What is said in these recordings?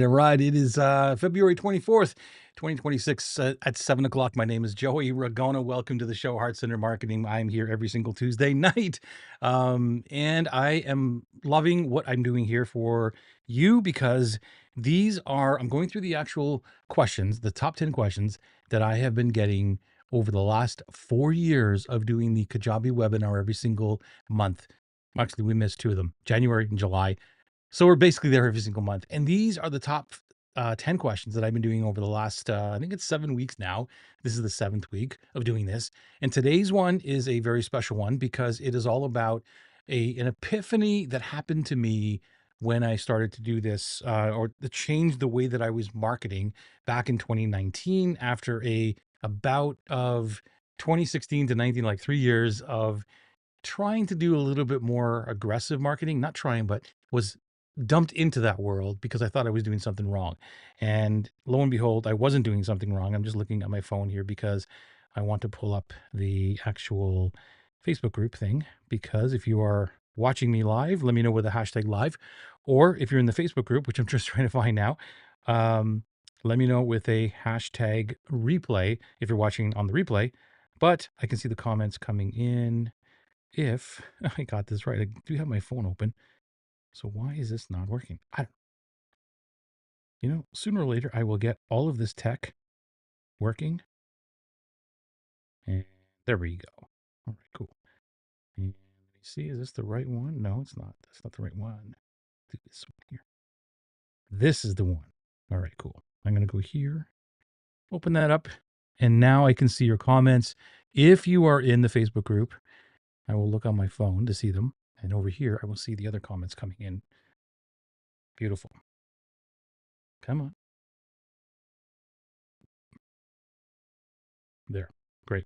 all right. It is February 24th, 2026 at 7 o'clock. My name is Joey Ragona. Welcome to the show, Heart Center Marketing. I'm here every single Tuesday night. And I am loving what I'm doing here for you because I'm going through the actual questions, the top 10 questions that I have been getting over the last 4 years of doing the Kajabi webinar every single month. Actually, we missed two of them, January and July. So we're basically there every single month. And these are the top 10 questions that I've been doing over the last, I think it's 7 weeks now. This is the seventh week of doing this. And today's one is a very special one because it is all about an epiphany that happened to me when I started to do this or to change the way that I was marketing back in 2019 after a bout of 2016 to 19, like 3 years of trying to do a little bit more aggressive marketing, not trying, but was dumped into that world because I thought I was doing something wrong. And lo and behold, I wasn't doing something wrong. I'm just looking at my phone here because I want to pull up the actual Facebook group thing. Because if you are watching me live, let me know with the hashtag live. Or if you're in the Facebook group, which I'm just trying to find now, let me know with a hashtag replay if you're watching on the replay. But I can see the comments coming in if I got this right. I do have my phone open. So why is this not working? Sooner or later, I will get all of this tech working. And there we go. All right, cool. And let me see, is this the right one? No, it's not. That's not the right one. Do this one here. This is the one. All right, cool. I'm going to go here, open that up, and now I can see your comments. If you are in the Facebook group, I will look on my phone to see them. And over here, I will see the other comments coming in. Beautiful. Come on. There. Great.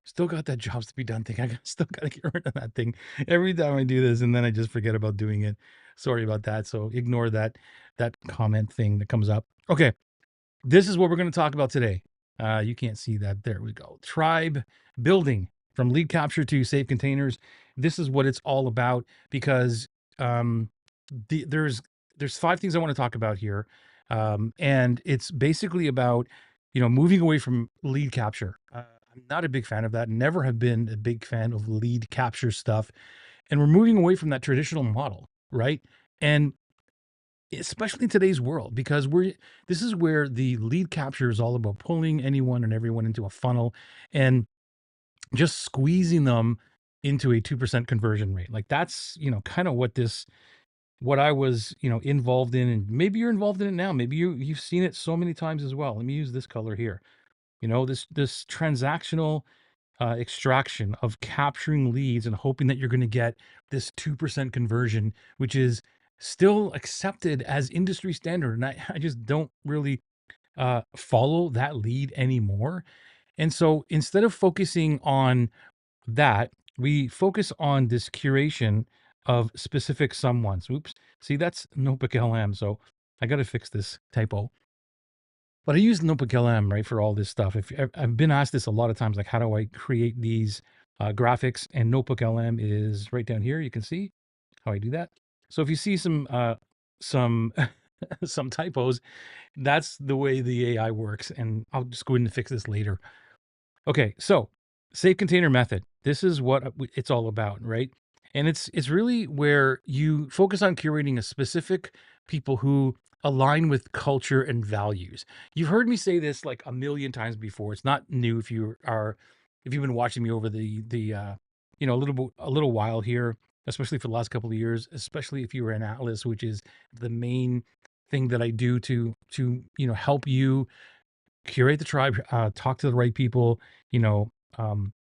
Still got that jobs to be done thing. Still got to get rid of that thing every time I do this, and then I just forget about doing it. Sorry about that. So ignore that comment thing that comes up. Okay, this is what we're going to talk about today. You can't see that. There we go. Tribe building from lead capture to safe containers. This is what it's all about because there's 5 things I want to talk about here, and it's basically about moving away from lead capture. I'm not a big fan of that. Never have been a big fan of lead capture stuff, and we're moving away from that traditional model, right? And especially in today's world, because this is where the lead capture is all about pulling anyone and everyone into a funnel and just squeezing them into a 2% conversion rate. Like that's, kind of what I was, involved in, and maybe you're involved in it now. Maybe you've seen it so many times as well. Let me use this color here. This transactional extraction of capturing leads and hoping that you're going to get this 2% conversion, which is still accepted as industry standard. And I just don't really follow that lead anymore. And so instead of focusing on that, we focus on this curation of specific someones. Oops. See, that's Notebook LM. So I got to fix this typo. But I use Notebook LM, right, for all this stuff. If I've been asked this a lot of times, like, how do I create these graphics? And Notebook LM is right down here. You can see how I do that. So if you see some some typos, that's the way the AI works. And I'll just go ahead and fix this later. Okay, so safe container method. This is what it's all about, right? And it's really where you focus on curating a specific people who align with culture and values. You've heard me say this like a million times before. It's not new if you've been watching me over the a little while here, especially for the last couple of years, especially if you were in Atlas, which is the main thing that I do to help you curate the tribe, talk to the right people, you know, um,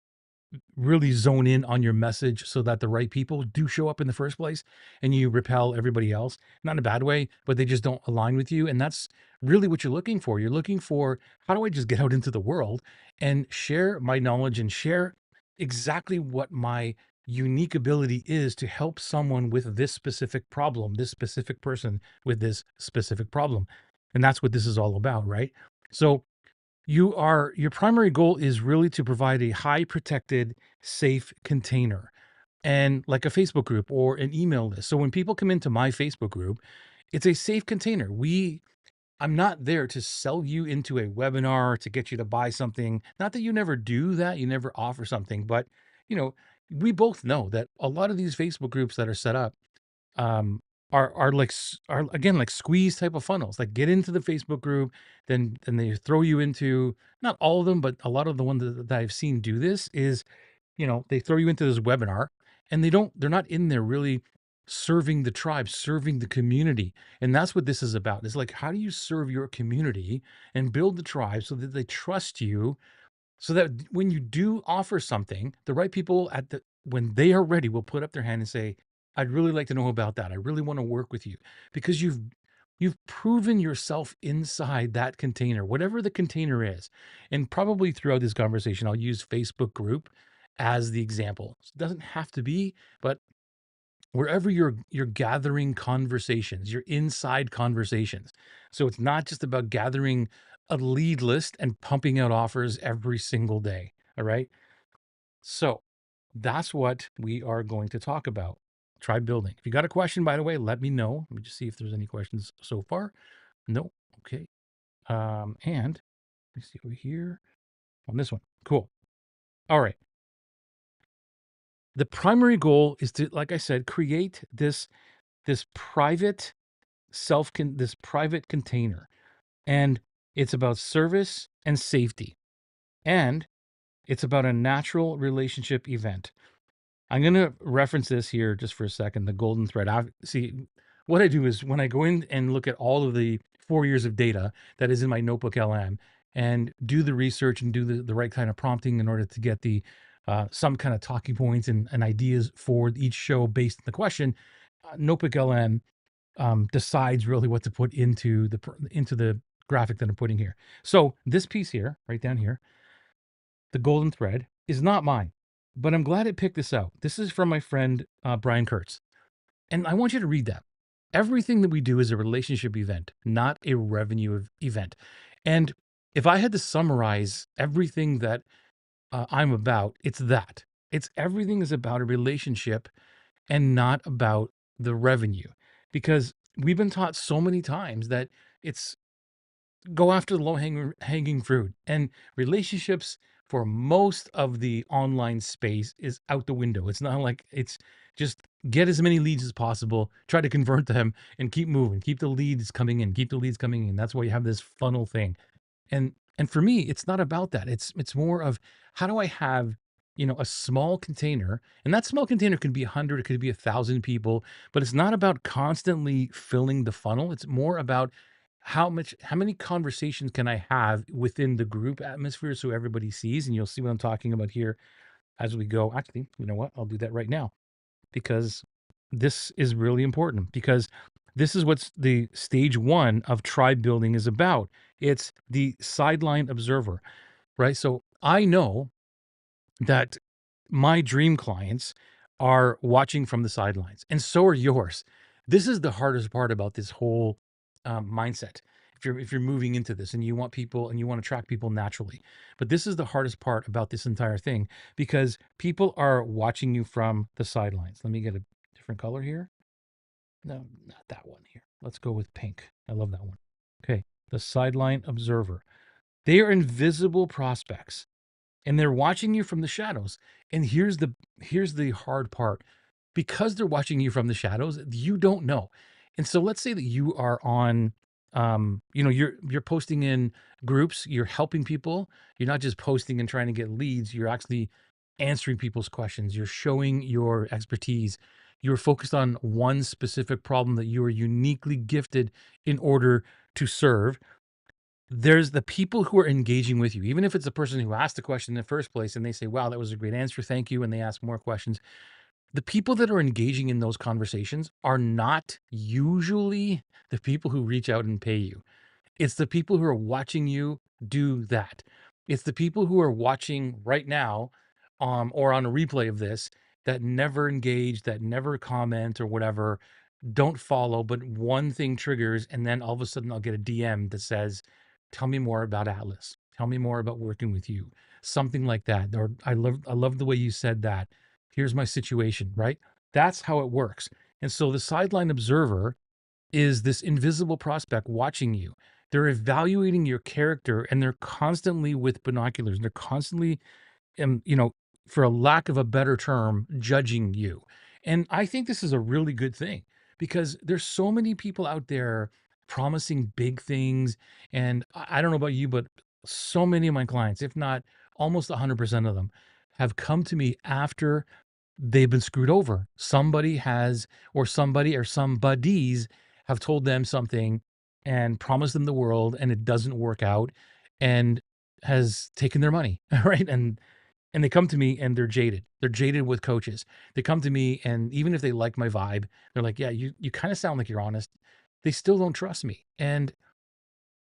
really zone in on your message so that the right people do show up in the first place and you repel everybody else, not in a bad way, but they just don't align with you. And that's really what you're looking for. You're looking for, how do I just get out into the world and share my knowledge and share exactly what my unique ability is to help someone with this specific problem, this specific person with this specific problem. And that's what this is all about, right? So your primary goal is really to provide a high protected, safe container, and like a Facebook group or an email list. So when people come into my Facebook group, it's a safe container. We I'm not there to sell you into a webinar to get you to buy something. Not that you never do that, you never offer something, but you know, we both know that a lot of these Facebook groups that are set up um, are like are again like squeeze type of funnels. Like get into the Facebook group, then they throw you into not all of them, but a lot of the ones that I've seen do this is they throw you into this webinar and they're not in there really serving the tribe, serving the community. And that's what this is about. It's like, how do you serve your community and build the tribe so that they trust you so that when you do offer something, the right people when they are ready will put up their hand and say, I'd really like to know about that. I really want to work with you because you've proven yourself inside that container, whatever the container is. And probably throughout this conversation, I'll use Facebook group as the example. It doesn't have to be, but wherever you're gathering conversations, you're inside conversations. So it's not just about gathering a lead list and pumping out offers every single day. All right. So that's what we are going to talk about. Tribe building. If you got a question, by the way, let me know. Let me just see if there's any questions so far. No. Okay. And let me see over here on this one. Cool. All right. The primary goal is to, like I said, create this private this private container, and it's about service and safety, and it's about a natural relationship event. I'm going to reference this here just for a second, the golden thread. See, what I do is when I go in and look at all of the 4 years of data that is in my notebook LM and do the research and do the right kind of prompting in order to get the some kind of talking points and ideas for each show based on the question, notebook LM decides really what to put into the graphic that I'm putting here. So this piece here, right down here, the golden thread is not mine, but I'm glad it picked this out. This is from my friend Brian Kurtz, and I want you to read that. Everything that we do is a relationship event, not a revenue event. And if I had to summarize everything that I'm about, it's that. It's everything is about a relationship and not about the revenue. Because we've been taught so many times that it's go after the hanging fruit, and relationships for most of the online space is out the window. It's not like it's just get as many leads as possible, try to convert them and keep moving, keep the leads coming in, keep the leads coming in. That's why you have this funnel thing. And for me, it's not about that. It's more of how do I have, a small container, and that small container could be 100, it could be 1,000 people, but it's not about constantly filling the funnel. It's more about how many conversations can I have within the group atmosphere so everybody sees, and you'll see what I'm talking about here as we go. Actually, you know what? I'll do that right now because this is really important because this is what's the stage one of tribe building is about. It's the sideline observer, right? So I know that my dream clients are watching from the sidelines, and so are yours. This is the hardest part about this whole mindset. If you're moving into this and you want people and you want to attract people naturally, but this is the hardest part about this entire thing because people are watching you from the sidelines. Let me get a different color here. No, not that one here. Let's go with pink. I love that one. Okay, the sideline observer. They are invisible prospects and they're watching you from the shadows. And here's the hard part. Because they're watching you from the shadows, you don't know. And so let's say that you are on you're posting in groups, you're helping people. You're not just posting and trying to get leads, you're actually answering people's questions. You're showing your expertise. You're focused on one specific problem that you are uniquely gifted in order to serve. There's the people who are engaging with you, even if it's the person who asked the question in the first place and they say, wow, that was a great answer. Thank you. And they ask more questions. The people that are engaging in those conversations are not usually the people who reach out and pay you. It's the people who are watching you do that. It's the people who are watching right now, or on a replay of this that never engage, that never comment or whatever, don't follow, but one thing triggers, and then all of a sudden I'll get a DM that says, "Tell me more about Atlas. Tell me more about working with you." Something like that. Or I love the way you said that. Here's my situation, right? That's how it works. And so the sideline observer is this invisible prospect watching you. They're evaluating your character, and they're constantly with binoculars. They're constantly, you know, for a lack of a better term, judging you. And I think this is a really good thing because there's so many people out there promising big things. And I don't know about you, but so many of my clients, if not almost 100% of them, have come to me after they've been screwed over. Somebody has, or somebody or somebodies have told them something and promised them the world, and it doesn't work out, and has taken their money, right? And they come to me and they're jaded. They're jaded with coaches. They come to me, and even if they like my vibe, they're like, "Yeah, you kind of sound like you're honest." They still don't trust me. And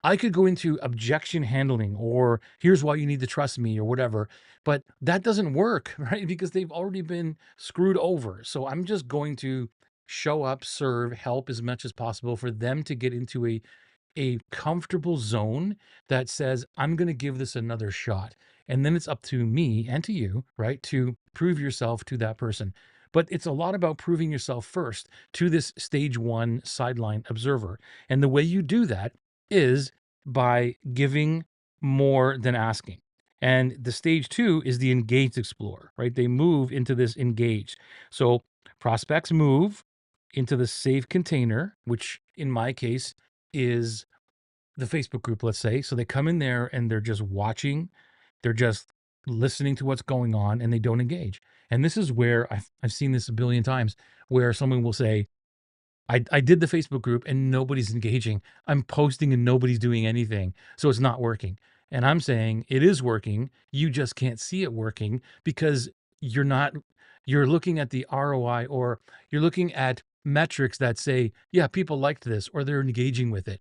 I could go into objection handling or here's why you need to trust me or whatever, but that doesn't work, right? Because they've already been screwed over. So I'm just going to show up, serve, help as much as possible for them to get into a comfortable zone that says, I'm going to give this another shot. And then it's up to me and to you, right, to prove yourself to that person. But it's a lot about proving yourself first to this stage one sideline observer. And the way you do that is by giving more than asking. And the stage two is the engaged explorer, right? They move into this engaged. So prospects move into the safe container, which in my case is the Facebook group, let's say. So they come in there and they're just watching, they're just listening to what's going on, and they don't engage. And this is where I've seen this a billion times where someone will say, I did the Facebook group and nobody's engaging. I'm posting and nobody's doing anything. So it's not working. And I'm saying it is working. You just can't see it working because you're not, you're looking at the ROI, or you're looking at metrics that say, yeah, people liked this or they're engaging with it.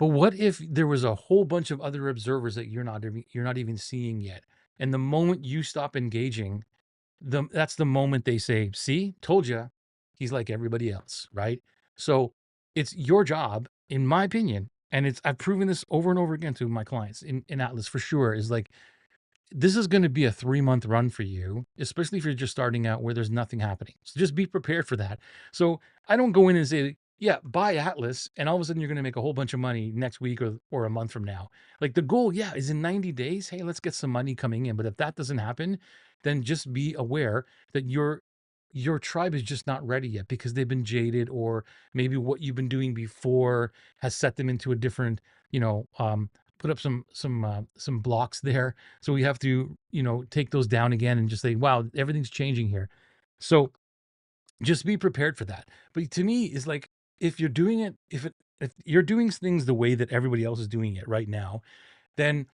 But what if there was a whole bunch of other observers that you're not even seeing yet? And the moment you stop engaging, that's the moment they say, "See, told you, he's like everybody else," right? So it's your job, in my opinion, and I've proven this over and over again to my clients in Atlas for sure, is like this is going to be a 3-month run for you, especially if you're just starting out where there's nothing happening. So just be prepared for that. So I don't go in and say, yeah, buy Atlas, and all of a sudden you're going to make a whole bunch of money next week or a month from now. Like the goal, yeah, is in 90 days. Hey, let's get some money coming in. But if that doesn't happen, then just be aware that your tribe is just not ready yet because they've been jaded, or maybe what you've been doing before has set them into a different, you know, put up some blocks there. So we have to, take those down again and just say, wow, everything's changing here. So just be prepared for that. But to me, is like if you're doing it, if you're doing things the way that everybody else is doing it right now, then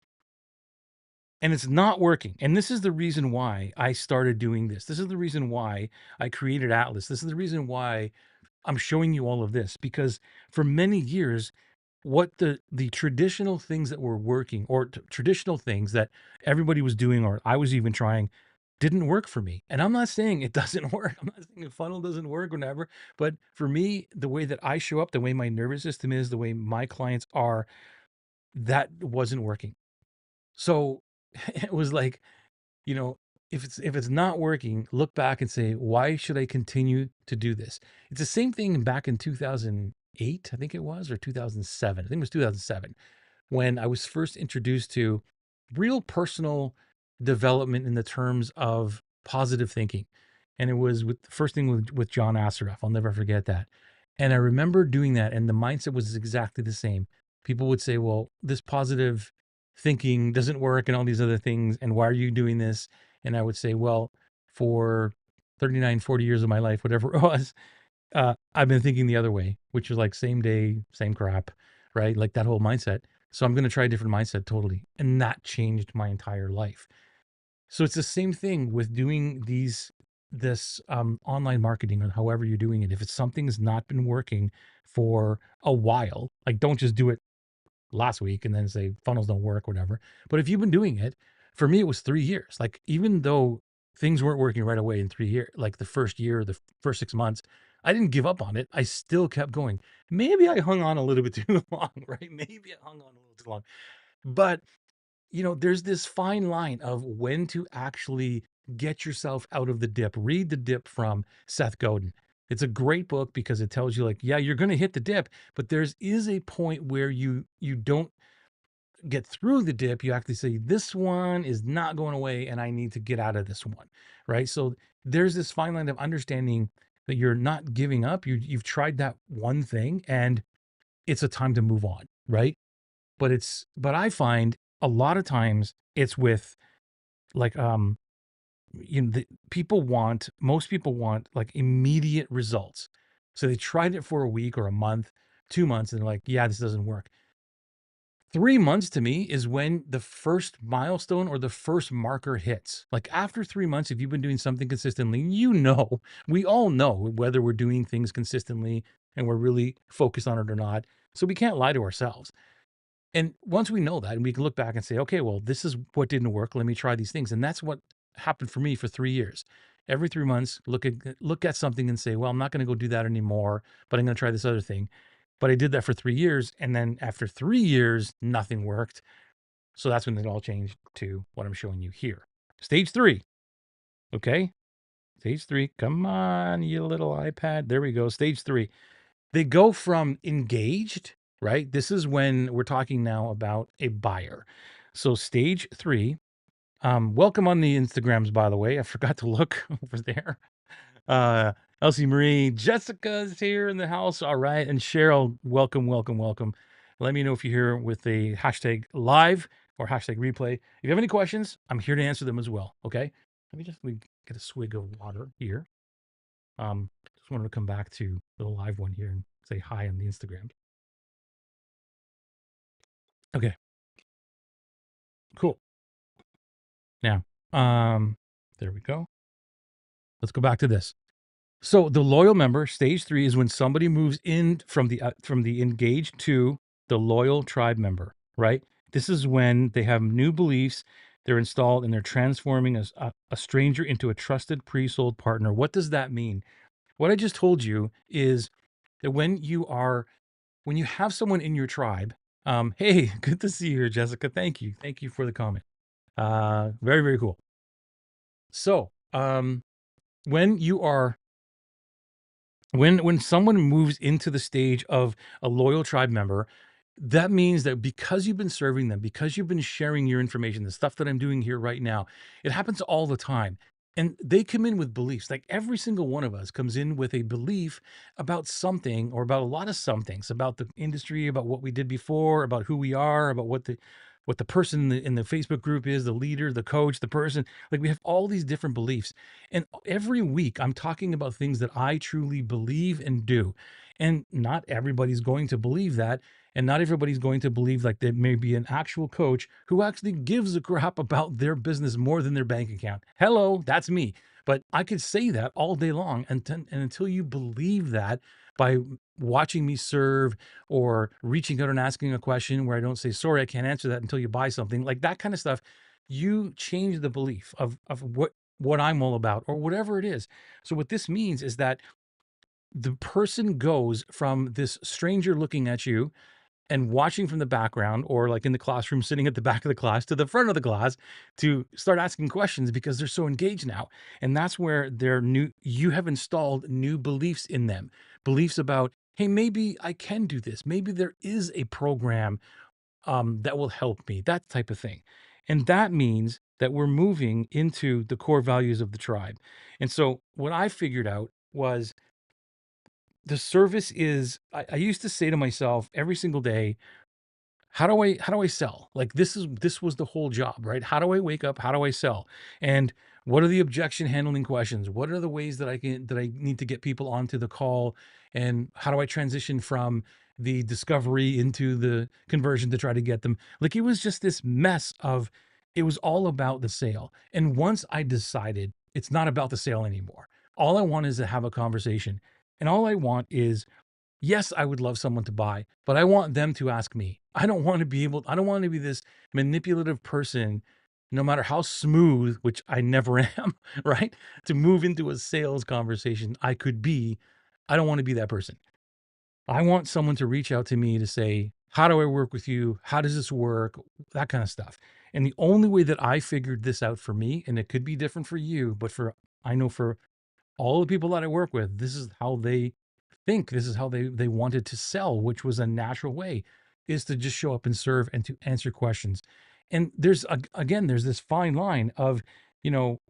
and it's not working. And this is the reason why I started doing this. This is the reason why I created Atlas. This is the reason why I'm showing you all of this, because for many years, what the traditional things that were working, or traditional things that everybody was doing, or I was even trying, didn't work for me. And I'm not saying it doesn't work. I'm not saying a funnel doesn't work or whatever. But for me, the way that I show up, the way my nervous system is, the way my clients are, that wasn't working. So it was like, you know, if it's not working, look back and say, why should I continue to do this? It's the same thing back in 2008, I think it was, or 2007. I think it was 2007 when I was first introduced to real personal development in the terms of positive thinking. And it was with the first thing with John Assaraf. I'll never forget that. And I remember doing that, and the mindset was exactly the same. People would say, well, this positive thinking doesn't work and all these other things. And why are you doing this? And I would say, well, for 39, 40 years of my life, whatever it was, I've been thinking the other way, which is like same day, same crap, right? Like that whole mindset. So I'm going to try a different mindset totally. And that changed my entire life. So it's the same thing with doing this online marketing, or however you're doing it. If it's something's not been working for a while, like don't just do it last week and then say funnels don't work, whatever. But if you've been doing it, for me, it was 3 years. Like even though things weren't working right away in 3 years, like the first year, the first 6 months, I didn't give up on it. I still kept going. Maybe I hung on a little bit too long, right? Maybe I hung on a little too long. But there's this fine line of when to actually get yourself out of the dip. Read the dip from Seth Godin. It's a great book because it tells you like, yeah, you're going to hit the dip, but there's is a point where you don't get through the dip. You actually say, this one is not going away and I need to get out of this one. Right. So there's this fine line of understanding that you're not giving up. You've tried that one thing and it's a time to move on. Right. But I find a lot of times it's with like, most people want like immediate results. So they tried it for a week or a month, 2 months, and they're like, yeah, this doesn't work. 3 months to me is when the first milestone or the first marker hits. Like after 3 months, if you've been doing something consistently, we all know whether we're doing things consistently and we're really focused on it or not. So we can't lie to ourselves. And once we know that, and we can look back and say, okay, well, this is what didn't work. Let me try these things. And that's what happened for me for 3 years. Every 3 months, look at something and say, well, I'm not going to go do that anymore, but I'm going to try this other thing. But I did that for 3 years. And then after 3 years, nothing worked. So that's when it all changed to what I'm showing you here. Stage 3. Okay. Stage 3. Come on, you little iPad. There we go. Stage 3. They go from engaged, right? This is when we're talking now about a buyer. So stage 3, welcome on the Instagrams, by the way. I forgot to look over there. Uh, Elsie Marie, Jessica's here in the house. All right. And Cheryl, welcome, welcome, welcome. Let me know if you're here with a hashtag live or hashtag replay. If you have any questions, I'm here to answer them as well. Okay. Let me get a swig of water here. Just wanted to come back to the live one here and say hi on the Instagram. Okay, cool. Now, there we go. Let's go back to this. So the loyal member, stage 3, is when somebody moves in from the engaged to the loyal tribe member, right? This is when they have new beliefs, they're installed, and they're transforming a stranger into a trusted pre-sold partner. What does that mean? What I just told you is that when you have someone in your tribe, hey, good to see you here, Jessica. Thank you. Thank you for the comment. Very, very cool. So, when you are when someone moves into the stage of a loyal tribe member, that means that because you've been serving them, because you've been sharing your information, the stuff that I'm doing here right now, it happens all the time. And they come in with beliefs. Like every single one of us comes in with a belief about something or about a lot of some things, about the industry, about what we did before, about who we are, about what the person in the Facebook group is, the leader, the coach, the person. Like we have all these different beliefs. And every week I'm talking about things that I truly believe and do. And not everybody's going to believe that. And not everybody's going to believe like there may be an actual coach who actually gives a crap about their business more than their bank account. Hello, that's me. But I could say that all day long. And until you believe that by watching me serve or reaching out and asking a question where I don't say, sorry, I can't answer that until you buy something, like that kind of stuff, you change the belief of what I'm all about or whatever it is. So what this means is that the person goes from this stranger looking at you and watching from the background or like in the classroom sitting at the back of the class to the front of the class to start asking questions because they're so engaged now. And that's where you have installed new beliefs in them, beliefs about, hey, maybe I can do this, maybe there is a program that will help me, that type of thing. And that means that we're moving into the core values of the tribe. And so what I figured out was the service is, I used to say to myself every single day, how do I sell? Like this was the whole job, right? How do I wake up? How do I sell? And what are the objection handling questions? What are the ways that I need to get people onto the call? And how do I transition from the discovery into the conversion to try to get them? Like it was just this mess of it was all about the sale. And once I decided it's not about the sale anymore, all I want is to have a conversation. And all I want is, yes, I would love someone to buy, but I want them to ask me. I don't want to be this manipulative person, no matter how smooth, which I never am, right? To move into a sales conversation, I could be. I don't want to be that person. I want someone to reach out to me to say, how do I work with you? How does this work? That kind of stuff. And the only way that I figured this out for me, and it could be different for you, but I know for all the people that I work with, this is how they think. This is how they wanted to sell, which was a natural way, is to just show up and serve and to answer questions. And again, there's this fine line of,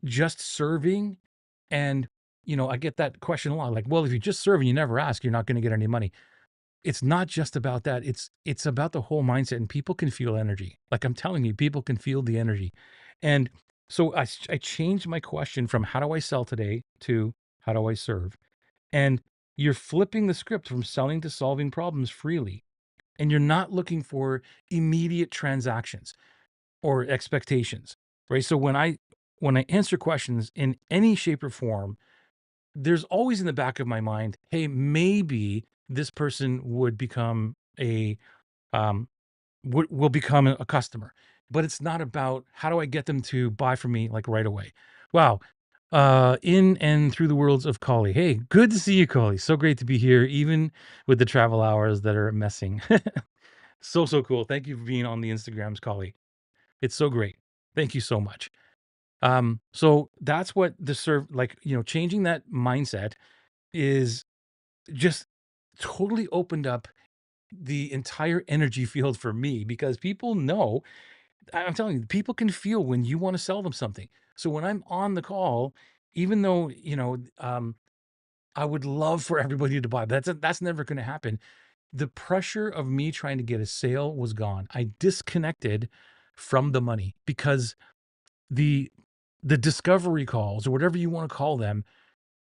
just serving and, I get that question a lot, like, well, if you just serve and you never ask, you're not going to get any money. It's not just about that. It's about the whole mindset, and people can feel energy. Like I'm telling you, people can feel the energy. And so I changed my question from how do I sell today to how do I serve? And you're flipping the script from selling to solving problems freely. And you're not looking for immediate transactions or expectations, right? So when I answer questions in any shape or form, there's always in the back of my mind, hey, maybe this person would become um, will become a customer. But it's not about how do I get them to buy from me like right away. Wow. In and through the worlds of Collie. Hey, good to see you, Collie. So great to be here, even with the travel hours that are messing. So cool. Thank you for being on the Instagrams, Collie. It's so great. Thank you so much. So that's what the serve, like, changing that mindset is just totally opened up the entire energy field for me because people know, I'm telling you, people can feel when you want to sell them something. So when I'm on the call, even though, I would love for everybody to buy, but that's never going to happen. The pressure of me trying to get a sale was gone. I disconnected from the money because the the discovery calls or whatever you want to call them,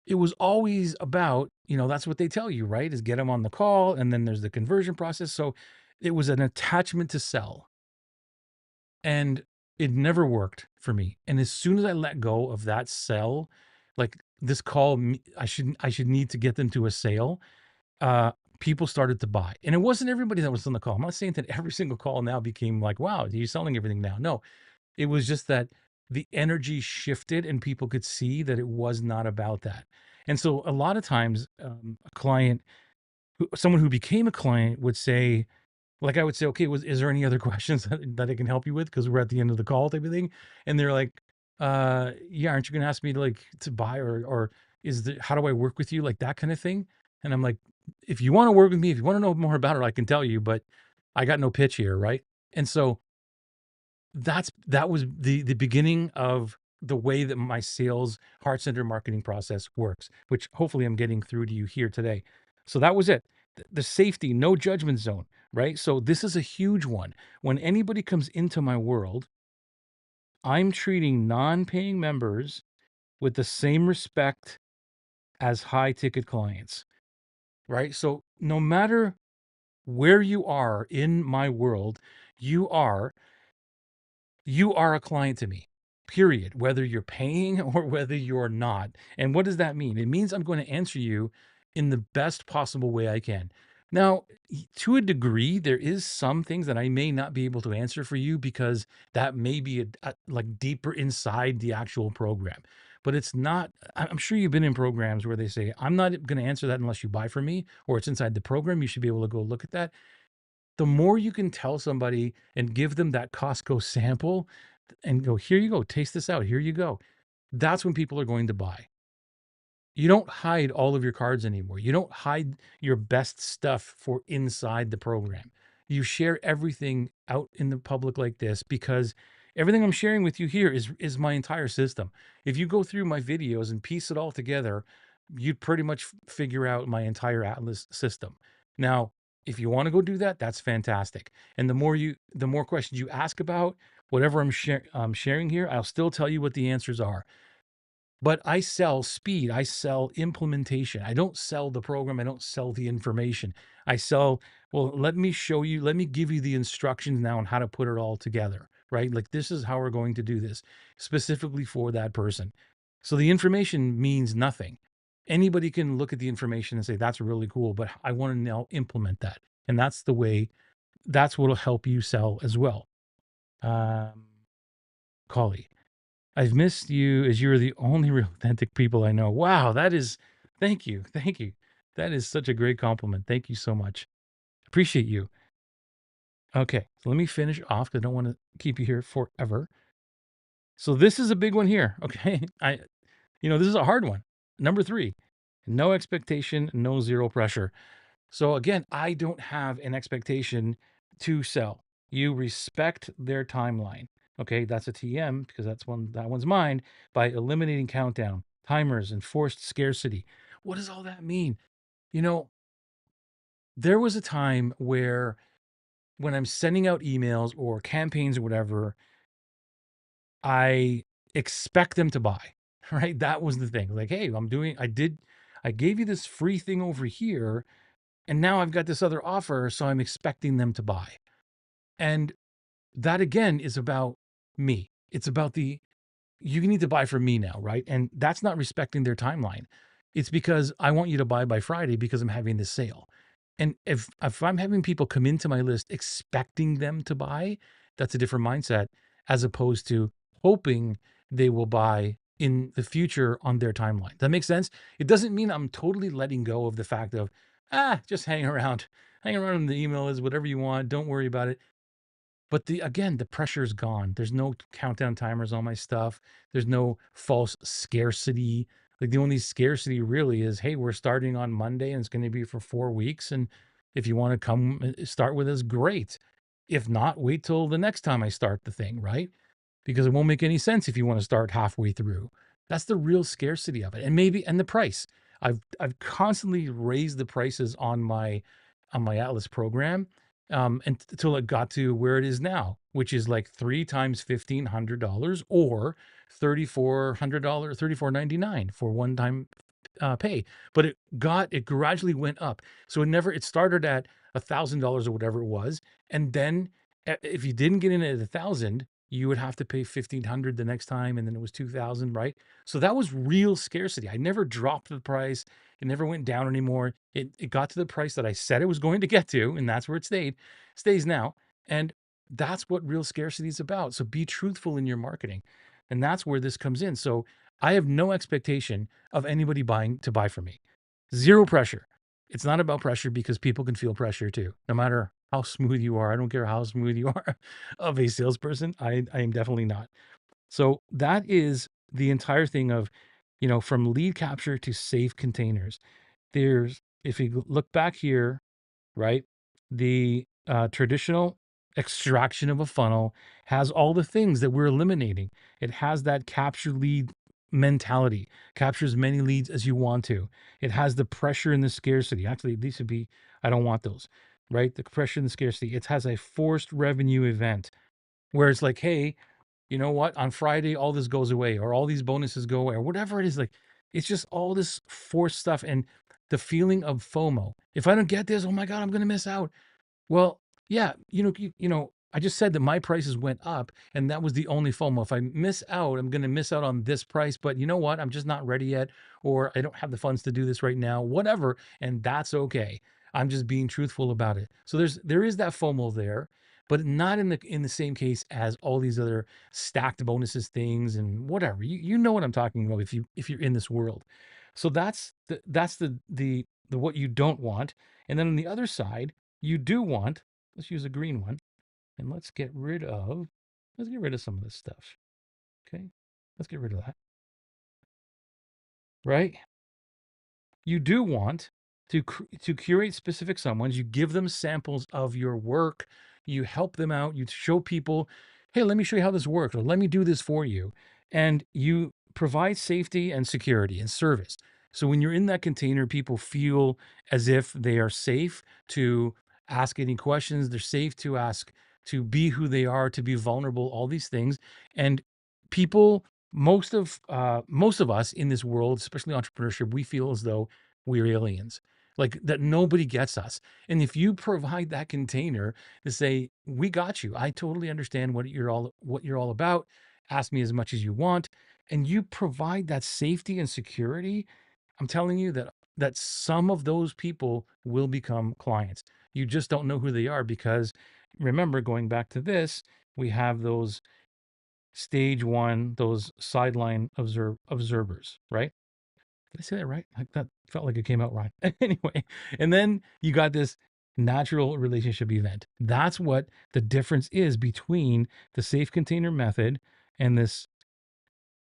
it was always about, that's what they tell you, right? Is get them on the call and then there's the conversion process. So it was an attachment to sell and it never worked for me. And as soon as I let go of that sell, like this call, I should need to get them to a sale. Uh, People started to buy, and it wasn't everybody that was on the call. I'm not saying that every single call now became like, wow, you're selling everything now. No, it was just that the energy shifted and people could see that it was not about that. And so a lot of times, a client, someone who became a client would say, like I would say, okay, is there any other questions that I can help you with? Because we're at the end of the call type of thing. And they're like, yeah, aren't you going to ask me to buy or how do I work with you? Like that kind of thing. And I'm like, if you want to work with me, if you want to know more about it, I can tell you, but I got no pitch here. Right. And so that was the beginning of the way that my sales heart center marketing process works, which hopefully I'm getting through to you here today. So that was it. The safety, no judgment zone, right? So this is a huge one. When anybody comes into my world, I'm treating non-paying members with the same respect as high ticket clients, right? So no matter where you are in my world, you are you are a client to me, period, whether you're paying or whether you're not. And what does that mean? It means I'm going to answer you in the best possible way I can. Now, to a degree, there is some things that I may not be able to answer for you because that may be like deeper inside the actual program. But it's not, I'm sure you've been in programs where they say, I'm not going to answer that unless you buy from me, or it's inside the program. You should be able to go look at that. The more you can tell somebody and give them that Costco sample and go, here you go, taste this out, here you go. That's when people are going to buy. You don't hide all of your cards anymore. You don't hide your best stuff for inside the program. You share everything out in the public like this because everything I'm sharing with you here is my entire system. If you go through my videos and piece it all together, you'd pretty much figure out my entire Atlas system. Now, if you want to go do that, that's fantastic. And the more questions you ask about whatever I'm sharing here, I'll still tell you what the answers are. But I sell speed. I sell implementation. I don't sell the program. I don't sell the information. I sell, well, let me show you, let me give you the instructions now on how to put it all together, right? Like this is how we're going to do this specifically for that person. So the information means nothing. Anybody can look at the information and say, that's really cool, but I want to now implement that. And that's the way, that's what will help you sell as well. Um, Collie. I've missed you as you're the only real authentic people I know. Wow, that is, thank you. Thank you. That is such a great compliment. Thank you so much. Appreciate you. Okay, so let me finish off 'cause I don't want to keep you here forever. So this is a big one here. Okay. This is a hard one. Number three, no expectation, no zero pressure. So again, I don't have an expectation to sell. You respect their timeline. Okay, that's a TM because that one's mine by eliminating countdown, timers, and forced scarcity. What does all that mean? You know, there was a time where when I'm sending out emails or campaigns or whatever, I expect them to buy. Right? That was the thing. Like, hey, I gave you this free thing over here, and now I've got this other offer, so I'm expecting them to buy. And that again is about me. It's about you need to buy from me now, right? And that's not respecting their timeline. It's because I want you to buy by Friday because I'm having this sale. And if I'm having people come into my list expecting them to buy, that's a different mindset as opposed to hoping they will buy in the future on their timeline. That makes sense? It doesn't mean I'm totally letting go of the fact of, just hang around. Hang around in the email is whatever you want. Don't worry about it. But the pressure's gone. There's no countdown timers on my stuff. There's no false scarcity. Like the only scarcity really is, hey, we're starting on Monday and it's going to be for 4 weeks. And if you want to come start with us, great. If not, wait till the next time I start the thing, right? Because it won't make any sense if you want to start halfway through. That's the real scarcity of it. And the price. I've constantly raised the prices on my Atlas program, until it got to where it is now, which is like three times $1,500 or $3,400, $3,499 for one time pay. But it gradually went up. So it started at $1,000 or whatever it was. And then if you didn't get in at 1,000, you would have to pay 1,500 the next time. And then it was 2,000, right? So that was real scarcity. I never dropped the price. It never went down anymore. It got to the price that I said it was going to get to, and that's where it stays now. And that's what real scarcity is about. So be truthful in your marketing. And that's where this comes in. So I have no expectation of anybody buying to buy from me. Zero pressure. It's not about pressure because people can feel pressure too. No matter how smooth you are, I don't care how smooth you are of a salesperson. I am definitely not. So that is the entire thing of, from lead capture to safe containers. If you look back here, right? The traditional extraction of a funnel has all the things that we're eliminating. It has that capture lead mentality, captures many leads as you want to. It has the pressure and the scarcity. Actually, these would be, I don't want those, right? The pressure and the scarcity. It has a forced revenue event where it's like, hey, you know what? On Friday, all this goes away, or all these bonuses go away, or whatever it is. Like, it's just all this forced stuff and the feeling of FOMO. If I don't get this, oh my God, I'm going to miss out. Well, yeah, I just said that my prices went up and that was the only FOMO. If I miss out, I'm going to miss out on this price, but you know what? I'm just not ready yet, or I don't have the funds to do this right now, whatever. And that's okay. I'm just being truthful about it. So there is that FOMO there, but not in the same case as all these other stacked bonuses things and whatever. You know what I'm talking about if you're in this world. So that's the what you don't want. And then on the other side, you do want, let's use a green one, and let's get rid of some of this stuff. Okay. Let's get rid of that. Right. You do want to curate specific someones. You give them samples of your work. You help them out. You show people, hey, let me show you how this works, or let me do this for you. And you provide safety and security and service. So when you're in that container, people feel as if they are safe to ask any questions. They're safe to ask, to be who they are, to be vulnerable, all these things. And people, most of us in this world, especially entrepreneurship, we feel as though we're aliens, like that nobody gets us. And if you provide that container to say, we got you, I totally understand what you're all about. Ask me as much as you want. And you provide that safety and security, I'm telling you that some of those people will become clients. You just don't know who they are because remember, going back to this, we have those stage one, those sideline observers, right? Did I say that right? Like that felt like it came out right. Anyway, and then you got this natural relationship event. That's what the difference is between the safe container method and this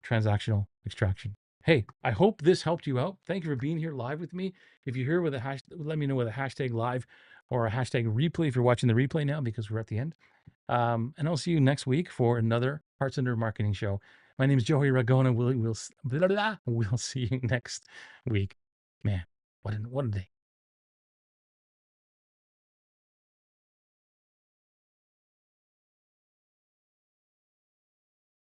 transactional extraction. Hey, I hope this helped you out. Thank you for being here live with me. If you're here with a hash, let me know with a hashtag live or a hashtag replay if you're watching the replay now because we're at the end. And I'll see you next week for another Hearts Under Marketing show. My name is Joey Ragona. We'll see you next week. Man, what a day.